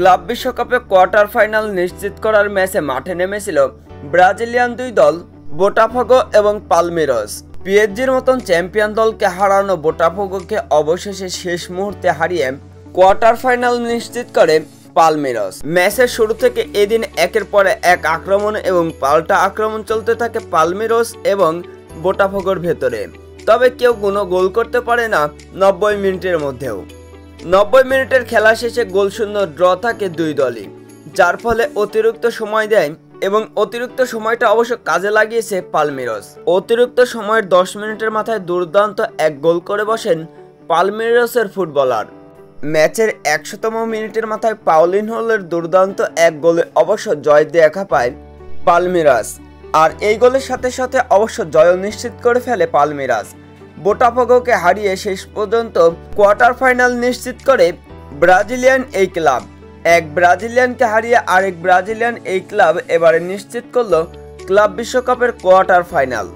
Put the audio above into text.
Club বিশ্বকাপে quarter final নিশ্চিত করার ম্যাচে মাঠে নেমেছিল ব্রাজিলিয়ান দুই দল বোটাফোগো এবং পালমেইরাস। পিএসজির মতন চ্যাম্পিয়ন দলকে হারানো বোটাফোগোকে অবশেষে শেষ মুহূর্তে হারিয়ে কোয়ার্টার ফাইনাল নিশ্চিত করে পালমেইরাস। ম্যাচের শুরু থেকে এদিন একের পর এক আক্রমণ এবং পাল্টা আক্রমণ চলতে থাকে পালমেইরাস এবং বোটাফোগোর ভেতরে, তবে কেউ কোনো গোল করতে পারে না 90 মিনিটের মধ্যেও। 90 মিনিটের খেলা শেষে গোলশূন্য ড্র থাকে দুই দলই, যার ফলে অতিরিক্ত সময় দেয় এবং অতিরিক্ত সময়টা অবশ্য কাজে লাগিয়েছে পালমেইরাস। অতিরিক্ত সময়ের 10 মিনিটের মাথায় দুর্দান্ত এক গোল করে বসেন পালমেইরাসের ফুটবলার। ম্যাচের 100তম মিনিটের মাথায় পাউলিনহোর দুর্দান্ত এক গোলে অবশ্য জয় দেখা পায় পালমেইরাস, আর এই গোলের সাথে সাথে অবশ্য জয় নিশ্চিত করে ফেলে পালমেইরাস। বোটাফোগোকে হারিয়ে শেষ পর্যন্ত কোয়ার্টার ফাইনাল নিশ্চিত করে ব্রাজিলিয়ান এই ক্লাব। এক ব্রাজিলিয়ানকে হারিয়ে আরেক ব্রাজিলিয়ান এই ক্লাব এবারে নিশ্চিত করল ক্লাব বিশ্বকাপের কোয়ার্টার ফাইনাল।